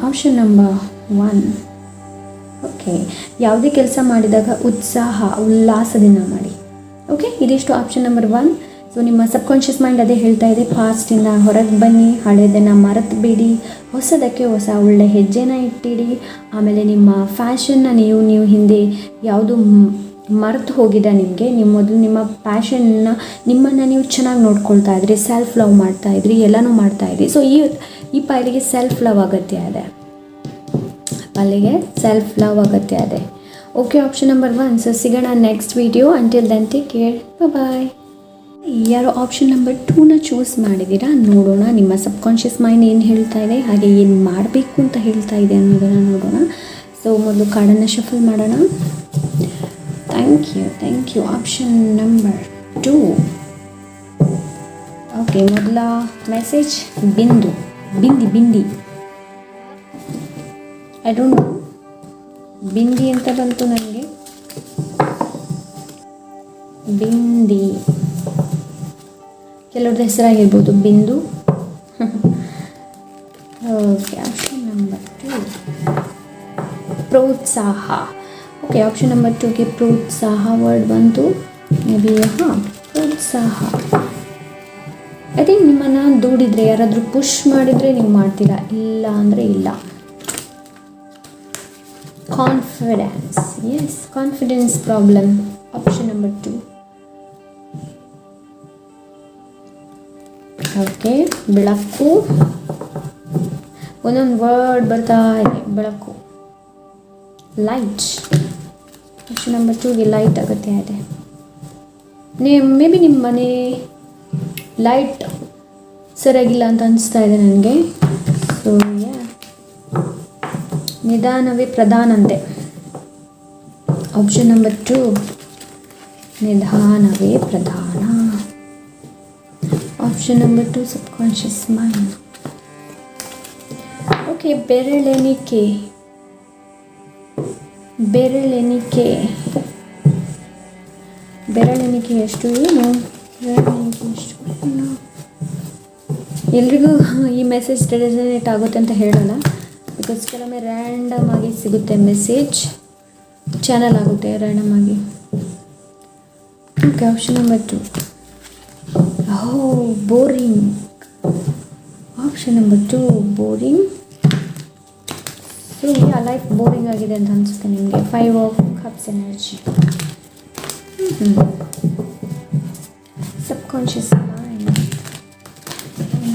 Option number 1. ಓಕೆ, ಯಾವುದೇ ಕೆಲಸ ಮಾಡಿದಾಗ ಉತ್ಸಾಹ ಉಲ್ಲಾಸದಿಂದ ಮಾಡಿ. ಓಕೆ, ಇದಿಷ್ಟು ಆಪ್ಷನ್ ನಂಬರ್ 1. ಸೊ ನಿಮ್ಮ ಸಬ್ಕಾನ್ಷಿಯಸ್ ಮೈಂಡ್ ಅದೇ ಹೇಳ್ತಾ ಇದೆ, ಪಾಸ್ಟಿಂದ ಹೊರಗೆ ಬನ್ನಿ, ಹಳೆಯದನ್ನು ಮರೆತುಬೇಡಿ, ಹೊಸದಕ್ಕೆ ಹೊಸ ಒಳ್ಳೆ ಹೆಜ್ಜೆನ ಇಟ್ಟಿಡಿ. ಆಮೇಲೆ ನಿಮ್ಮ ಫ್ಯಾಷನ್ನ ನೀವು ಹಿಂದೆ ಯಾವುದು ಮರೆತು ಹೋಗಿದೆ ನಿಮಗೆ, ನೀವು ಮೊದಲು ನಿಮ್ಮ ಪ್ಯಾಷನ್ನ ನಿಮ್ಮನ್ನು ನೀವು ಚೆನ್ನಾಗಿ ನೋಡ್ಕೊಳ್ತಾ ಇದ್ರಿ, ಸೆಲ್ಫ್ ಲವ್ ಮಾಡ್ತಾಯಿದ್ರಿ, ಎಲ್ಲನೂ ಮಾಡ್ತಾಯಿದ್ರಿ. ಸೊ ಈ ಪಾಲಿಗೆ ಸೆಲ್ಫ್ ಲವ್ ಅಗತ್ಯ ಇದೆ, ಅಲ್ಲಿಗೆ ಸೆಲ್ಫ್ ಲವ್ ಅಗತ್ಯ ಇದೆ. Okay, option number 1. ಸೊ ಸಿಗೋಣ next video. Until then take care, bye. ಯಾರೋ ಆಪ್ಷನ್ ನಂಬರ್ 2ನ ಚೂಸ್ ಮಾಡಿದ್ದೀರಾ, ನೋಡೋಣ ನಿಮ್ಮ ಸಬ್ಕಾನ್ಷಿಯಸ್ ಮೈಂಡ್ ಏನು ಹೇಳ್ತಾ ಇದೆ, ಹಾಗೆ ಏನು ಮಾಡಬೇಕು ಅಂತ ಹೇಳ್ತಾ ಇದೆ ಅನ್ನೋದನ್ನು ನೋಡೋಣ. ಸೊ ಮೊದಲು ಕಾರ್ಡನ್ನು ಶಫಲ್ ಮಾಡೋಣ. Thank you. Option number 2. Okay, ಮೊದಲ message bindi I don't know, bindi ಅಂತ ಬಂತು ನನಗೆ. ಬಿಂದಿ ಕೆಲವ್ರದ್ದು ಹೆಸರಾಗಿರ್ಬೋದು, ಬಿಂದು. ಓಕೆ, ಆಪ್ಷನ್ ನಂಬರ್ 2 ಪ್ರೋತ್ಸಾಹ. ಓಕೆ, ಆಪ್ಷನ್ ನಂಬರ್ 2ಗೆ ಪ್ರೋತ್ಸಾಹ ವರ್ಡ್ ಬಂತು. ಮೇ ಬಿ ಪ್ರೋತ್ಸಾಹ. ಐ ಥಿಂಕ್ ನಿಮ್ಮನ್ನು ದೂಡಿದರೆ, ಯಾರಾದರೂ ಪುಷ್ ಮಾಡಿದರೆ ನೀವು ಮಾಡ್ತೀರಾ, ಇಲ್ಲ ಅಂದರೆ ಇಲ್ಲ. Confidence, yes, confidence problem. Option number 2. Okay, ಬೆಳಕು. ಒಂದೊಂದು ವರ್ಡ್ ಬರ್ತಾ ಇದೆ. ಬೆಳಕು, ಲೈಟ್. ಆಪ್ಷನ್ ನಂಬರ್ 2ಗೆ ಲೈಟ್ ಅಗತ್ಯ ಇದೆ. ಮೇ ಬಿ ನಿಮ್ಮ ಮನೆ ಲೈಟ್ ಸರಿಯಾಗಿಲ್ಲ ಅಂತ ಅನಿಸ್ತಾ ಇದೆ ನನಗೆ. ಸೊ ನಿಧಾನವೇ ಪ್ರಧಾನಂತೆ. ಆಪ್ಷನ್ ನಂಬರ್ 2, ನಿಧಾನವೇ ಪ್ರಧಾನ. Option number 2 subconscious mind. Okay, ಬೆರಳೆಣಿಕೆ ಎಷ್ಟು ಏನು, ಬೆರಳೆಣಿಕೆ ಎಷ್ಟು ಏನು. ಎಲ್ರಿಗೂ ಈ ಮೆಸೇಜ್ ರೆಸನೇಟ್ ಆಗುತ್ತೆ ಅಂತ ಹೇಳಲ್ಲ, ಬಿಕಾಸ್ ಕೆಲವೊಮ್ಮೆ ರ್ಯಾಂಡಮ್ ಆಗಿ ಸಿಗುತ್ತೆ ಮೆಸೇಜ್, ಚಾನಲ್ ಆಗುತ್ತೆ ರ್ಯಾಂಡಮ್ ಆಗಿ. Okay, option number 2. Boring. Option number 2 boring. So life boring ಆಗಿದೆ ಅಂತ ಅನಿಸುತ್ತೆ ನಿಮಗೆ. 5 of cups energy. Subconscious mind.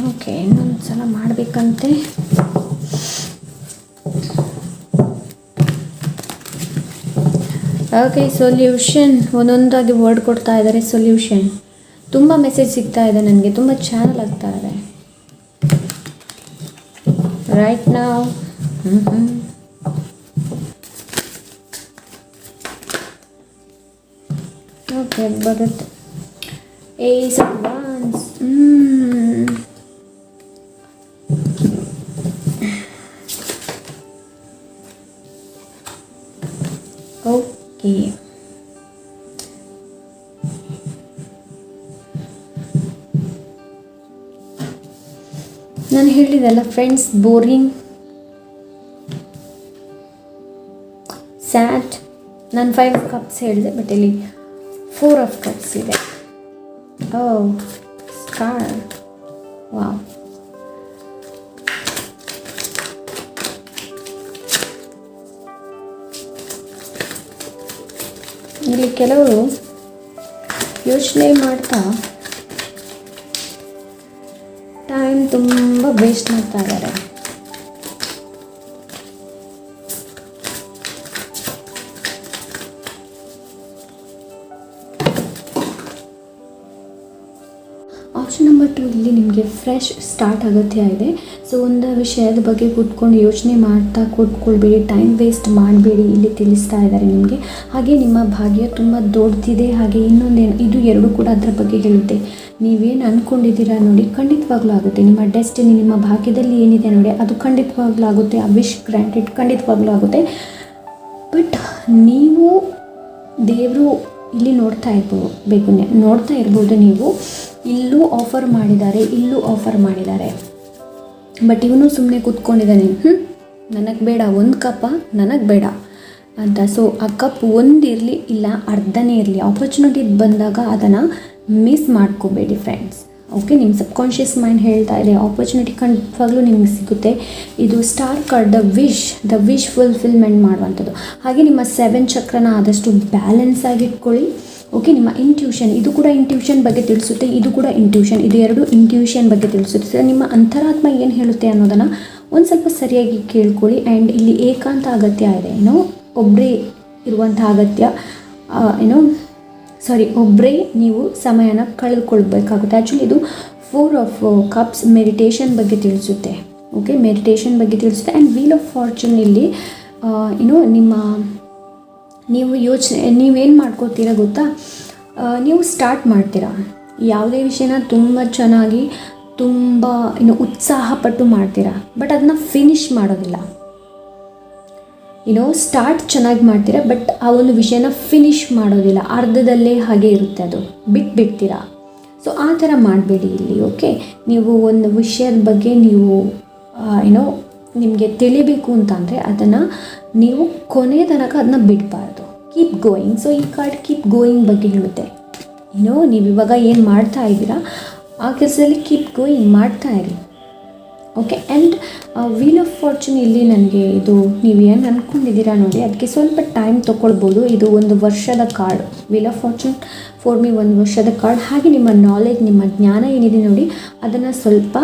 Okay, ಇನ್ನೊಂದು ಸಲ ಮಾಡಬೇಕಂತೆ. Okay, solution. ಒಂದೊಂದಾಗಿ ವರ್ಡ್ ಕೊಡ್ತಾ ಇದ್ದಾರೆ. ಸೊಲ್ಯೂಷನ್. ತುಂಬ ಮೆಸೇಜ್ ಸಿಗ್ತಾ ಇದೆ ನನಗೆ, ತುಂಬ ಚಾನಲ್ ಆಗ್ತಾ ಇದೆ ರೈಟ್ ನಾವ್. ಓಕೆ, ಬರುತ್ತೆ. ಏಸ್ ಆಫ್ ವಾಂಡ್ಸ್. ಓಕೆ, ನಾನು ಹೇಳಿದೆಲ್ಲ ಫ್ರೆಂಡ್ಸ್, ಬೋರಿಂಗ್, ಸ್ಯಾಡ್. ನಾನು 5 ಕಪ್ಸ್ ಹೇಳಿದೆ, ಬಟ್ ಇಲ್ಲಿ 4 ಆಫ್ ಕಪ್ಸ್ ಇದೆ. ಸ್ಟಾರ್. ವಾವ್. ಇಲ್ಲಿ ಕೆಲವರು ಯೋಚನೆ ಮಾಡ್ತಾ ಟೈಮ್ ತುಂಬ ವೇಸ್ಟ್ ಮಾಡ್ತಾ ಇದ್ದಾರೆ. ಆಪ್ಷನ್ ನಂಬರ್ 2 ಇಲ್ಲಿ ನಿಮಗೆ ಫ್ರೆಶ್ ಸ್ಟಾರ್ಟ್ ಅಗತ್ಯ ಇದೆ. ಸೊ ಒಂದು ವಿಷಯದ ಬಗ್ಗೆ ಕೂತ್ಕೊಂಡು ಯೋಚನೆ ಮಾಡ್ತಾ ಕೂತ್ಕೊಳ್ಬೇಡಿ, ಟೈಮ್ ವೇಸ್ಟ್ ಮಾಡಬೇಡಿ, ಇಲ್ಲಿ ತಿಳಿಸ್ತಾ ಇದ್ದಾರೆ ನಿಮಗೆ. ಹಾಗೆ ನಿಮ್ಮ ಭಾಗ್ಯ ತುಂಬ ದೊಡ್ಡದಿದೆ. ಹಾಗೆ ಇನ್ನೊಂದೇನು, ಇದು ಎರಡು ಕೂಡ ಅದರ ಬಗ್ಗೆ ಹೇಳುತ್ತೆ. ನೀವೇನು ಅಂದ್ಕೊಂಡಿದ್ದೀರಾ ನೋಡಿ, ಖಂಡಿತವಾಗ್ಲೂ ಆಗುತ್ತೆ. ನಿಮ್ಮ ಡೆಸ್ಟಿನಿ, ನಿಮ್ಮ ಭಾಗ್ಯದಲ್ಲಿ ಏನಿದೆ ನೋಡಿ, ಅದು ಖಂಡಿತವಾಗ್ಲೂ ಆಗುತ್ತೆ. ಆ ವಿಶ್ ಗ್ರ್ಯಾಂಟೆಡ್ ಖಂಡಿತವಾಗ್ಲೂ ಆಗುತ್ತೆ. ಬಟ್ ನೀವು ದೇವರು ಇಲ್ಲಿ ನೋಡ್ತಾ ಇರ್ಬೋದು. ನೀವು ಇಲ್ಲೂ ಆಫರ್ ಮಾಡಿದ್ದಾರೆ, ಇಲ್ಲೂ ಆಫರ್ ಮಾಡಿದ್ದಾರೆ, ಬಟ್ ಇವನು ಸುಮ್ಮನೆ ಕೂತ್ಕೊಂಡಿದ್ದಾನೆ. ನನಗೆ ಬೇಡ, ಒಂದು ಕಪ್ಪ ನನಗೆ ಬೇಡ ಅಂತ. ಸೊ ಆ ಕಪ್ ಒಂದಿರಲಿ ಇಲ್ಲ ಅರ್ಧನೇ ಇರಲಿ, ಆಪರ್ಚುನಿಟಿ ಬಂದಾಗ ಅದನ್ನು ಮಿಸ್ ಮಾಡ್ಕೋಬೇಡಿ ಫ್ರೆಂಡ್ಸ್. ಓಕೆ, ನಿಮ್ಮ ಸಬ್ಕಾನ್ಷಿಯಸ್ ಮೈಂಡ್ ಹೇಳ್ತಾ ಇದೆ ಆಪರ್ಚುನಿಟಿ ಖಂಡಿತವಾಗ್ಲೂ ನಿಮಗೆ ಸಿಗುತ್ತೆ. ಇದು star card the wish fulfilment ಮಾಡುವಂಥದ್ದು. ಹಾಗೆ ನಿಮ್ಮ 7 ಚಕ್ರನ ಆದಷ್ಟು ಬ್ಯಾಲೆನ್ಸ್ ಆಗಿಟ್ಕೊಳ್ಳಿ. ಓಕೆ, ನಿಮ್ಮ ಇಂಟ್ಯೂಷನ್, ಇದು ಕೂಡ ಇಂಟ್ಯೂಷನ್ ಬಗ್ಗೆ ತಿಳಿಸುತ್ತೆ, ಇದು ಕೂಡ ಇಂಟ್ಯೂಷನ್, ಇದು ಎರಡು ಇಂಟ್ಯೂಷನ್ ಬಗ್ಗೆ ತಿಳಿಸುತ್ತೆ. ನಿಮ್ಮ ಅಂತರಾತ್ಮ ಏನು ಹೇಳುತ್ತೆ ಅನ್ನೋದನ್ನು ಒಂದು ಸ್ವಲ್ಪ ಸರಿಯಾಗಿ ಕೇಳ್ಕೊಳ್ಳಿ. ಆ್ಯಂಡ್ ಇಲ್ಲಿ ಏಕಾಂತ ಅಗತ್ಯ ಇದೆ, ಒಬ್ಬರೇ ಇರುವಂಥ ಅಗತ್ಯ, ಒಬ್ಬರೇ ನೀವು ಸಮಯನ ಕಳೆದುಕೊಳ್ಬೇಕಾಗುತ್ತೆ. ಆ್ಯಕ್ಚುಲಿ ಇದು 4 ಆಫ್ ಕಪ್ಸ್ ಮೆಡಿಟೇಷನ್ ಬಗ್ಗೆ ತಿಳಿಸುತ್ತೆ. ಓಕೆ, ಮೆಡಿಟೇಷನ್ ಬಗ್ಗೆ ತಿಳಿಸುತ್ತೆ. ಆ್ಯಂಡ್ ವೀಲ್ ಆಫ್ ಫಾರ್ಚೂನ್ ಇಲ್ಲಿ ನೀವೇನು ಮಾಡ್ಕೋತೀರಾ ಗೊತ್ತಾ, ನೀವು ಸ್ಟಾರ್ಟ್ ಮಾಡ್ತೀರಾ ಯಾವುದೇ ವಿಷಯನ ತುಂಬ ಚೆನ್ನಾಗಿ, ತುಂಬ ಉತ್ಸಾಹಪಟ್ಟು ಮಾಡ್ತೀರಾ, ಬಟ್ ಅದನ್ನ ಫಿನಿಷ್ ಮಾಡೋದಿಲ್ಲ. ಸ್ಟಾರ್ಟ್ ಚೆನ್ನಾಗಿ ಮಾಡ್ತೀರಾ, ಬಟ್ ಆ ಒಂದು ವಿಷಯನ ಫಿನಿಷ್ ಮಾಡೋದಿಲ್ಲ, ಅರ್ಧದಲ್ಲೇ ಹಾಗೆ ಇರುತ್ತೆ, ಅದು ಬಿಟ್ಬಿಡ್ತೀರಾ. ಸೊ ಆ ಥರ ಮಾಡಬೇಡಿ ಇಲ್ಲಿ. ಓಕೆ, ನೀವು ಒಂದು ವಿಷಯದ ಬಗ್ಗೆ ನೀವು ನಿಮಗೆ ತಿಳಿಬೇಕು ಅಂತಂದರೆ ಅದನ್ನು ನೀವು ಕೊನೆ ತನಕ ಅದನ್ನ ಬಿಡಬಾರ್ದು, ಕೀಪ್ ಗೋಯಿಂಗ್. ಸೊ ಈ ಕಾರ್ಡ್ ಕೀಪ್ ಗೋಯಿಂಗ್ ಬಗ್ಗೆ ಹೇಳುತ್ತೆ. ನೀವು ಇವಾಗ ಏನು ಮಾಡ್ತಾ ಇದ್ದೀರಾ ಆ ಕೆಲಸದಲ್ಲಿ ಕೀಪ್ ಗೋಯಿಂಗ್ ಮಾಡ್ತಾ ಇರಿ. Okay, and wheel of fortune ಇಲ್ಲಿ ನನಗೆ ಇದು ನೀವು ಏನು ಅಂದ್ಕೊಂಡಿದ್ದೀರಾ ನೋಡಿ, ಅದಕ್ಕೆ ಸ್ವಲ್ಪ ಟೈಮ್ ತೊಗೊಳ್ಬೋದು. ಇದು 1 ವರ್ಷದ card. Wheel of fortune for me 1 ವರ್ಷದ ಕಾರ್ಡ್. ಹಾಗೆ ನಿಮ್ಮ ನಾಲೆಜ್, ನಿಮ್ಮ ಜ್ಞಾನ ಏನಿದೆ ನೋಡಿ, ಅದನ್ನು ಸ್ವಲ್ಪ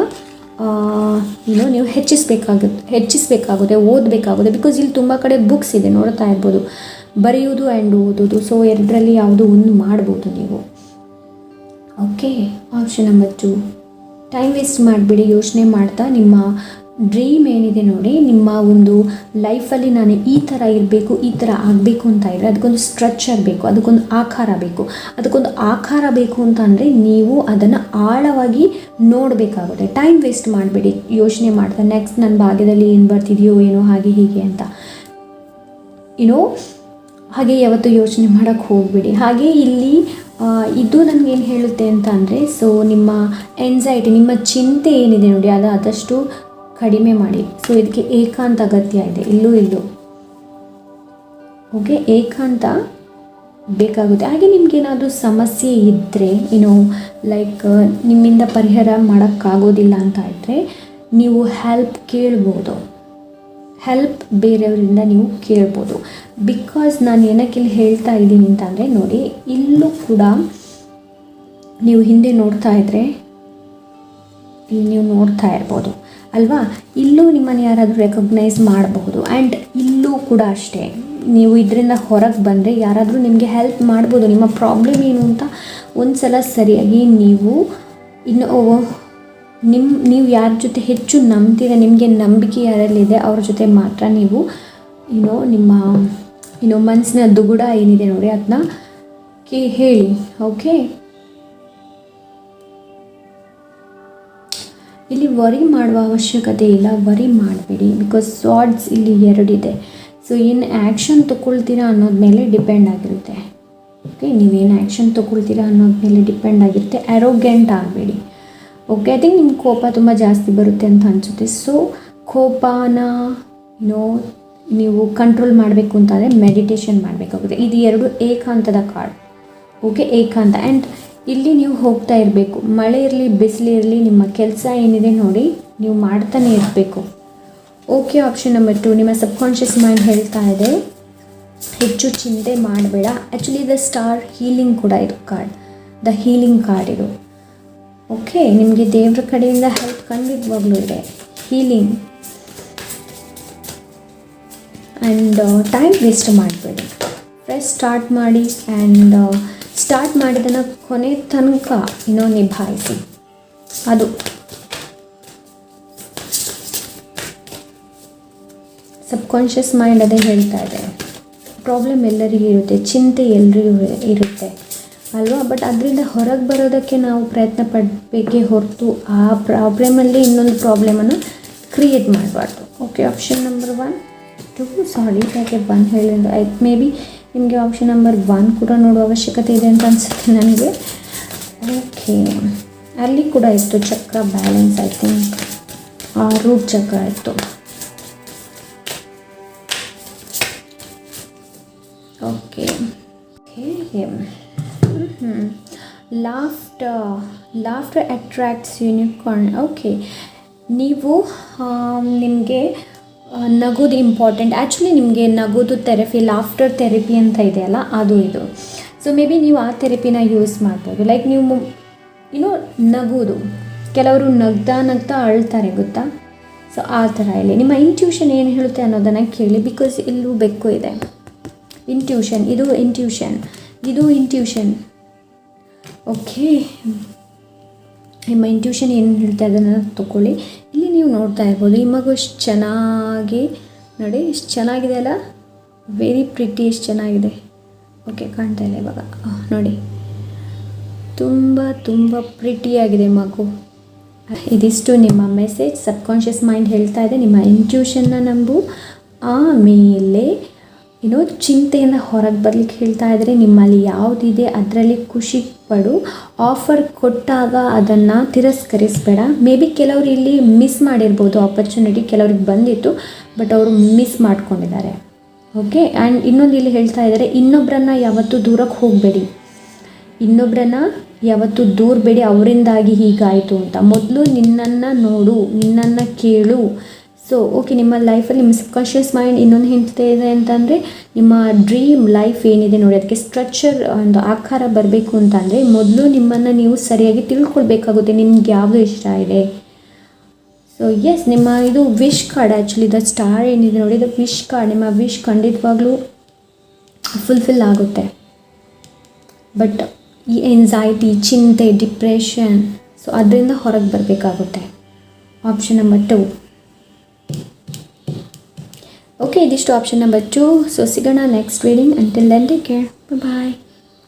ನೀವು ಹೆಚ್ಚಿಸಬೇಕಾಗುತ್ತೆ, ಓದಬೇಕಾಗುತ್ತೆ. ಬಿಕಾಸ್ ಇಲ್ಲಿ ತುಂಬ ಕಡೆ ಬುಕ್ಸ್ ಇದೆ, ನೋಡ್ತಾ ಇರ್ಬೋದು, ಬರೆಯೋದು ಆ್ಯಂಡ್ ಓದೋದು. ಸೊ ಎರಡರಲ್ಲಿ ಯಾವುದೋ ಒಂದು ಮಾಡ್ಬೋದು ನೀವು. Okay, option number 2, time waste ಮಾಡಿಬಿಡಿ ಯೋಚನೆ ಮಾಡ್ತಾ. ನಿಮ್ಮ ಡ್ರೀಮ್ ಏನಿದೆ ನೋಡಿ, ನಿಮ್ಮ ಒಂದು ಲೈಫಲ್ಲಿ ನಾನು ಈ ಥರ ಇರಬೇಕು, ಈ ಥರ ಆಗಬೇಕು ಅಂತ ಇದ್ದರೆ ಅದಕ್ಕೊಂದು ಸ್ಟ್ರಕ್ಚರ್ ಬೇಕು, ಅದಕ್ಕೊಂದು ಆಕಾರ ಬೇಕು ಅಂತ ಅಂದರೆ ನೀವು ಅದನ್ನು ಆಳವಾಗಿ ನೋಡಬೇಕಾಗುತ್ತೆ. ಟೈಮ್ ವೇಸ್ಟ್ ಮಾಡಿಬಿಡಿ ಯೋಚನೆ ಮಾಡ್ತಾ, ನೆಕ್ಸ್ಟ್ ನನ್ನ ಭಾಗ್ಯದಲ್ಲಿ ಏನು ಬರ್ತಿದೆಯೋ ಏನೋ ಹಾಗೆ ಹೀಗೆ ಅಂತ ಹಾಗೆ ಯಾವತ್ತೂ ಯೋಚನೆ ಮಾಡೋಕ್ಕೆ ಹೋಗಬೇಡಿ. ಹಾಗೆ ಇಲ್ಲಿ ಇದು ನನಗೇನು ಹೇಳುತ್ತೆ ಅಂತ ಅಂದರೆ, ಸೊ ನಿಮ್ಮ ಎಂಸೈಟಿ, ನಿಮ್ಮ ಚಿಂತೆ ಏನಿದೆ ನೋಡಿ, ಅದು ಆದಷ್ಟು ಕಡಿಮೆ ಮಾಡಿ. ಸೊ ಇದಕ್ಕೆ ಏಕಾಂತ ಅಗತ್ಯ ಇದೆ, ಇಲ್ಲೂ ಓಕೆ, ಏಕಾಂತ ಬೇಕಾಗುತ್ತೆ. ಹಾಗೆ ನಿಮಗೇನಾದರೂ ಸಮಸ್ಯೆ ಇದ್ದರೆ, ಲೈಕ್ ನಿಮ್ಮಿಂದ ಪರಿಹಾರ ಮಾಡೋಕ್ಕಾಗೋದಿಲ್ಲ ಅಂತ ಇದ್ದರೆ ನೀವು ಹೆಲ್ಪ್ ಬೇರೆಯವರಿಂದ ನೀವು ಕೇಳ್ಬೋದು. ಬಿಕಾಸ್ ನಾನು ಏನಕ್ಕೆ ಇಲ್ಲಿ ಹೇಳ್ತಾ ಇದ್ದೀನಿ ಅಂತಂದರೆ ನೋಡಿ, ಇಲ್ಲೂ ಕೂಡ ನೀವು ಹಿಂದೆ ನೋಡ್ತಾ ಇದ್ದರೆ ಇಲ್ಲಿ ನೀವು ನೋಡ್ತಾ ಇರ್ಬೋದು ಅಲ್ವಾ, ಇಲ್ಲೂ ನಿಮ್ಮನ್ನು ಯಾರಾದರೂ ರೆಕಗ್ನೈಸ್ ಮಾಡಬಹುದು. ಆ್ಯಂಡ್ ಇಲ್ಲೂ ಕೂಡ ಅಷ್ಟೇ, ನೀವು ಇದರಿಂದ ಹೊರಗೆ ಬಂದರೆ ಯಾರಾದರೂ ನಿಮಗೆ ಹೆಲ್ಪ್ ಮಾಡ್ಬೋದು. ನಿಮ್ಮ ಪ್ರಾಬ್ಲಮ್ ಏನು ಅಂತ ಒಂದು ಸಲ ಸರಿಯಾಗಿ ನೀವು ಯಾರ ಜೊತೆ ಹೆಚ್ಚು ನಂಬ್ತೀರ, ನಿಮಗೆ ನಂಬಿಕೆ ಯಾರಲ್ಲಿದೆ ಅವ್ರ ಜೊತೆ ಮಾತ್ರ ನೀವು ನಿಮ್ಮ ಮನಸ್ಸಿನ ದುಗುಡ ಏನಿದೆ ನೋಡಿ ಅದನ್ನ ಹೇಳಿ. ಓಕೆ, ಇಲ್ಲಿ ವರಿ ಮಾಡುವ ಅವಶ್ಯಕತೆ ಇಲ್ಲ, ವರಿ ಮಾಡಬೇಡಿ. ಬಿಕಾಸ್ ಸಾರ್ಡ್ಸ್ ಇಲ್ಲಿ 2 ಇದೆ. ಸೊ ಏನು ಆ್ಯಕ್ಷನ್ ತೊಗೊಳ್ತೀರಾ ಅನ್ನೋದ ಮೇಲೆ ಡಿಪೆಂಡ್ ಆಗಿರುತ್ತೆ. ಓಕೆ, ನೀವೇನು ಆ್ಯಕ್ಷನ್ ತೊಗೊಳ್ತೀರಾ ಅನ್ನೋದ ಮೇಲೆ ಡಿಪೆಂಡ್ ಆಗಿರುತ್ತೆ. ಅರೋಗೆಂಟ್ ಆಗಬೇಡಿ. ಓಕೆ, ಐ ಥಿಂಕ್ ನಿಮ್ಮ ಕೋಪ ತುಂಬ ಜಾಸ್ತಿ ಬರುತ್ತೆ ಅಂತ ಅನಿಸುತ್ತೆ. ಸೊ ಕೋಪನ ನೀವು ಕಂಟ್ರೋಲ್ ಮಾಡಬೇಕು ಅಂತಂದರೆ ಮೆಡಿಟೇಷನ್ ಮಾಡಬೇಕಾಗುತ್ತೆ. ಇದು 2 ಏಕಾಂತದ ಕಾರ್ಡ್. ಓಕೆ, ಏಕಾಂತ. ಆ್ಯಂಡ್ ಇಲ್ಲಿ ನೀವು ಹೋಗ್ತಾ ಇರಬೇಕು, ಮಳೆ ಇರಲಿ ಬಿಸಿಲು ಇರಲಿ, ನಿಮ್ಮ ಕೆಲಸ ಏನಿದೆ ನೋಡಿ ನೀವು ಮಾಡ್ತಾನೆ ಇರಬೇಕು. ಓಕೆ, ಆಪ್ಷನ್ ನಂಬರ್ 2, ನಿಮ್ಮ ಸಬ್ಕಾನ್ಷಿಯಸ್ ಮೈಂಡ್ ಹೇಳ್ತಾ ಇದೆ ಹೆಚ್ಚು ಚಿಂತೆ ಮಾಡಬೇಡ. ಆ್ಯಕ್ಚುಲಿ ದ ಸ್ಟಾರ್ ಹೀಲಿಂಗ್ ಕೂಡ ಇದು ಕಾರ್ಡ್, ದ ಹೀಲಿಂಗ್ ಕಾರ್ಡ್ ಇದು. ಓಕೆ, ನಿಮಗೆ ದೇವ್ರ ಕಡೆಯಿಂದ ಹೆಲ್ಪ್ ಖಂಡಿತವಾಗ್ಲೂ ಇದೆ, ಹೀಲಿಂಗ್. ಆ್ಯಂಡ್ ಟೈಮ್ ವೇಸ್ಟ್ ಮಾಡಬೇಡಿ, ಫ್ರೆಶ್ ಸ್ಟಾರ್ಟ್ ಮಾಡಿ. ಆ್ಯಂಡ್ ಸ್ಟಾರ್ಟ್ ಮಾಡಿದ್ದನ್ನು ಕೊನೆ ತನಕ ನಿಭಾಯಿಸಿ. ಅದು ಸಬ್ಕಾನ್ಷಿಯಸ್ ಮೈಂಡ್ ಅದೇ ಹೇಳ್ತಾ ಇದೆ. ಪ್ರಾಬ್ಲಮ್ ಎಲ್ಲರಿಗೂ ಇರುತ್ತೆ, ಚಿಂತೆ ಎಲ್ಲರಿಗೂ ಇರುತ್ತೆ ಅಲ್ವಾ, ಬಟ್ ಅದರಿಂದ ಹೊರಗೆ ಬರೋದಕ್ಕೆ ನಾವು ಪ್ರಯತ್ನ ಪಡಬೇಕೇ ಹೊರತು ಆ ಪ್ರಾಬ್ಲಮಲ್ಲಿ ಇನ್ನೊಂದು ಪ್ರಾಬ್ಲಮನ್ನು ಕ್ರಿಯೇಟ್ ಮಾಡಬಾರ್ದು. ಓಕೆ, ಆಪ್ಷನ್ ನಂಬರ್ 1, 2 ಸಾರಿ ಯಾಕೆ 1 ಹೇಳಿದ್ರೆ ಮೇ ಬಿ ನಿಮಗೆ ಆಪ್ಷನ್ ನಂಬರ್ 1 ಕೂಡ ನೋಡುವ ಅವಶ್ಯಕತೆ ಇದೆ ಅಂತ ಅನಿಸುತ್ತೆ ನನಗೆ. ಓಕೆ, ಅಲ್ಲಿ ಕೂಡ ಇತ್ತು ಚಕ್ರ ಬ್ಯಾಲೆನ್ಸ್, ಐ ಥಿಂಕ್ ರೂಟ್ ಚಕ್ರ ಇತ್ತು. Laughter attracts unicorn. ಓಕೆ, ನೀವು ನಿಮಗೆ ನಗೋದು ಇಂಪಾರ್ಟೆಂಟ್. ಆ್ಯಕ್ಚುಲಿ ನಿಮಗೆ ನಗೋದು ಥೆರಪಿ, ಲಾಫ್ಟರ್ ಥೆರಪಿ ಅಂತ ಇದೆಯಲ್ಲ, ಅದು ಇದು. ಸೊ ಮೇ ಬಿ ನೀವು ಆ ಥೆರಪಿನ ಯೂಸ್ ಮಾಡ್ಬೋದು. ಲೈಕ್ ನೀವು ನಗೋದು, ಕೆಲವರು ನಗ್ತಾ ಅಳ್ತಾರೆ ಗೊತ್ತಾ. ಸೊ ಆ ಥರ ಇಲ್ಲಿ ನಿಮ್ಮ ಇಂಟ್ಯೂಷನ್ ಏನು ಹೇಳುತ್ತೆ ಅನ್ನೋದನ್ನು ಕೇಳಿ. ಬಿಕಾಸ್ ಇಲ್ಲೂ ಬೆಕ್ಕು ಇದೆ. ಇದು ಇಂಟ್ಯೂಷನ್. ಓಕೆ, ನಿಮ್ಮ ಇಂಟ್ಯೂಷನ್ ಏನು ಹೇಳ್ತಾ ಅದನ್ನು ತಗೊಳ್ಳಿ. ಇಲ್ಲಿ ನೀವು ನೋಡ್ತಾ ಇರ್ಬೋದು, ಈ ಮಗು ಎಷ್ಟು ಚೆನ್ನಾಗಿ ನೋಡಿ, ಎಷ್ಟು ಚೆನ್ನಾಗಿದೆ ಅಲ್ಲ, ವೆರಿ ಪ್ರಿಟಿ, ಎಷ್ಟು ಚೆನ್ನಾಗಿದೆ. ಓಕೆ, ಕಾಣ್ತಾ ಇಲ್ಲ ಇವಾಗ ನೋಡಿ, ತುಂಬ ಪ್ರಿಟಿಯಾಗಿದೆ ಮಗು. ಇದಿಷ್ಟು ನಿಮ್ಮ ಮೆಸೇಜ್. ಸಬ್ಕಾನ್ಷಿಯಸ್ ಮೈಂಡ್ ಹೇಳ್ತಾ ಇದೆ, ನಿಮ್ಮ ಇಂಟ್ಯೂಷನ್ನ ನಂಬು. ಆಮೇಲೆ ಚಿಂತೆಯಿಂದ ಹೊರಗೆ ಬರ್ಲಿಕ್ಕೆ ಹೇಳ್ತಾ ಇದ್ದಾರೆ. ನಿಮ್ಮಲ್ಲಿ ಯಾವುದಿದೆ ಅದರಲ್ಲಿ ಖುಷಿ ಪಡು. ಆಫರ್ ಕೊಟ್ಟಾಗ ಅದನ್ನು ತಿರಸ್ಕರಿಸಬೇಡ. ಮೇ ಬಿ ಕೆಲವರು ಇಲ್ಲಿ ಮಿಸ್ ಮಾಡಿರ್ಬೋದು ಆಪರ್ಚುನಿಟಿ, ಕೆಲವ್ರಿಗೆ ಬಂದಿತ್ತು ಬಟ್ ಅವರು ಮಿಸ್ ಮಾಡ್ಕೊಂಡಿದ್ದಾರೆ. ಓಕೆ, ಆ್ಯಂಡ್ ಇನ್ನೊಂದು ಇಲ್ಲಿ ಹೇಳ್ತಾ ಇದ್ದಾರೆ, ಇನ್ನೊಬ್ಬರನ್ನ ಯಾವತ್ತೂ ದೂರಕ್ಕೆ ಹೋಗಬೇಡಿ, ದೂರಬೇಡಿ, ಅವರಿಂದಾಗಿ ಹೀಗಾಯಿತು ಅಂತ. ಮೊದಲು ನಿನ್ನನ್ನು ನೋಡು, ನಿನ್ನನ್ನು ಕೇಳು. ಸೊ ಓಕೆ, ನಿಮ್ಮ ಲೈಫಲ್ಲಿ ನಿಮ್ಮ ಸಬ್ಕಾನ್ಷಿಯಸ್ ಮೈಂಡ್ ಇನ್ನೊಂದು ಹೇಳ್ತಾ ಇದೆ ಅಂತಂದರೆ, ನಿಮ್ಮ ಡ್ರೀಮ್ ಲೈಫ್ ಏನಿದೆ ನೋಡಿ, ಅದಕ್ಕೆ ಸ್ಟ್ರಕ್ಚರ್, ಒಂದು ಆಕಾರ ಬರಬೇಕು ಅಂತಂದರೆ ಮೊದಲು ನಿಮ್ಮನ್ನು ನೀವು ಸರಿಯಾಗಿ ತಿಳ್ಕೊಳ್ಬೇಕಾಗುತ್ತೆ, ನಿಮ್ಗೆ ಯಾವುದು ಇಷ್ಟ ಇದೆ. ಸೊ ಎಸ್, ನಿಮ್ಮ ಇದು wish card, actually the star ಏನಿದೆ ನೋಡಿ, ಇದು ವಿಶ್ ಕಾರ್ಡ್. ನಿಮ್ಮ ವಿಶ್ ಖಂಡಿತವಾಗ್ಲೂ ಫುಲ್ಫಿಲ್ ಆಗುತ್ತೆ. ಬಟ್ ಈ ಎಂಜೈಟಿ, ಚಿಂತೆ, ಡಿಪ್ರೆಷನ್, ಸೊ ಅದರಿಂದ ಹೊರಗೆ ಬರಬೇಕಾಗುತ್ತೆ. Option number 2. ಓಕೆ, ಇದಿಷ್ಟು ಆಪ್ಷನ್ ನಂಬರ್ 2. ಸೊ ಸಿಗೋಣ next reading. Until then take care, ಬಾಯ್.